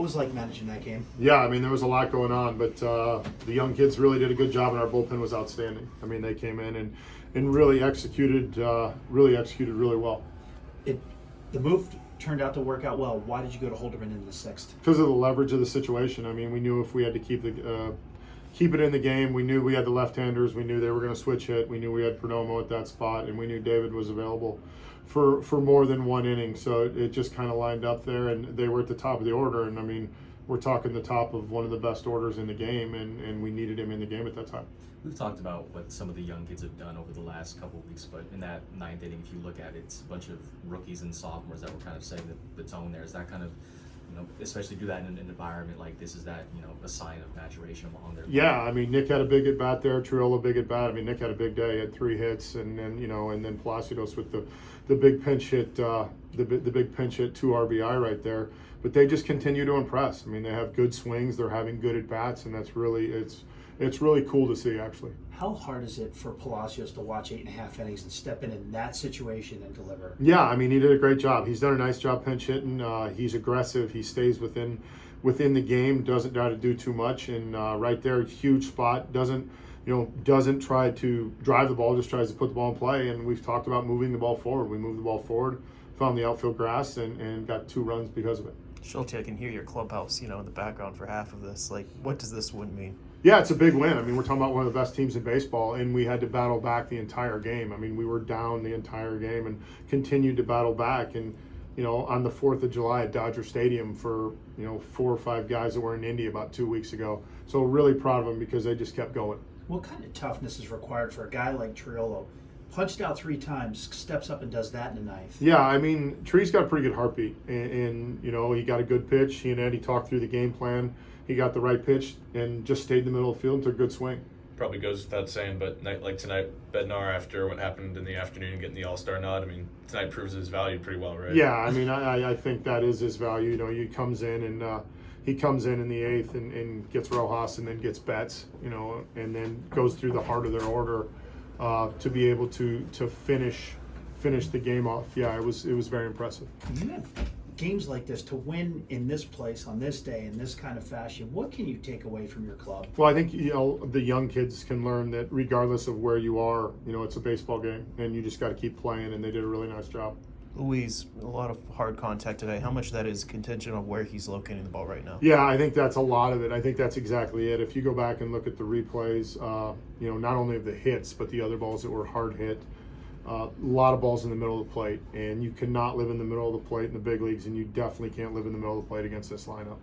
was like managing that game? Yeah, I mean, there was a lot going on, but the young kids really did a good job, and our bullpen was outstanding. I mean, they came in and really executed really well. The move turned out to work out well. Why did you go to Holderman in the sixth? Because of the leverage of the situation. I mean, we knew if we had to keep it in the game, we knew we had the left-handers, we knew they were going to switch hit, we knew we had Perdomo at that spot, and we knew David was available for more than one inning. So it just kind of lined up there, and they were at the top of the order. And I mean, we're talking the top of one of the best orders in the game, and we needed him in the game at that time. We've talked about what some of the young kids have done over the last couple of weeks, but in that ninth inning, if you look at it, it's a bunch of rookies and sophomores that were kind of setting the tone there. Is that kind of, especially do that in an environment like this, is that, a sign of maturation among their Yeah, I mean, Nick had a big at bat there, Triolo big at bat. I mean, Nick had a big day, he had 3 hits, and then and then Palacios with the big pinch hit, the big pinch hit 2 RBI right there. But they just continue to impress. I mean, they have good swings, they're having good at bats, and that's really it's really cool to see, actually. How hard is it for Palacios to watch 8.5 innings and step in that situation and deliver? Yeah, I mean, he did a great job. He's done a nice job pinch hitting. He's aggressive. He stays within the game. Doesn't try to do too much. And right there, huge spot. Doesn't try to drive the ball. Just tries to put the ball in play. And we've talked about moving the ball forward. We moved the ball forward, found the outfield grass, and got 2 runs because of it. Shelton, I can hear your clubhouse, in the background for half of this. Like, what does this win mean? Yeah, it's a big win. I mean, we're talking about one of the best teams in baseball, and we had to battle back the entire game. I mean, we were down the entire game and continued to battle back. And, on the 4th of July at Dodger Stadium for, 4 or 5 guys that were in Indy about 2 weeks ago. So really proud of them because they just kept going. What kind of toughness is required for a guy like Triolo? Punched out 3 times, steps up and does that in the 9th. Yeah, I mean, Tree's got a pretty good heartbeat, and he got a good pitch. He and Eddie talked through the game plan. He got the right pitch and just stayed in the middle of the field and took a good swing. Probably goes without saying, but night like tonight, Bednar, after what happened in the afternoon, getting the All-Star nod, I mean, tonight proves his value pretty well, right? Yeah, I mean, I think that is his value. He comes in and he comes in the 8th and gets Rojas and then gets Betts, and then goes through the heart of their order to be able to finish the game off. Yeah, it was very impressive. You have games like this to win in this place on this day in this kind of fashion. What can you take away from your club? Well, I think the young kids can learn that regardless of where you are, it's a baseball game, and you just got to keep playing. And they did a really nice job. Luis, a lot of hard contact today. How much of that is contingent on where he's locating the ball right now? Yeah, I think that's a lot of it. I think that's exactly it. If you go back and look at the replays, not only of the hits, but the other balls that were hard hit, a lot of balls in the middle of the plate. And you cannot live in the middle of the plate in the big leagues, and you definitely can't live in the middle of the plate against this lineup.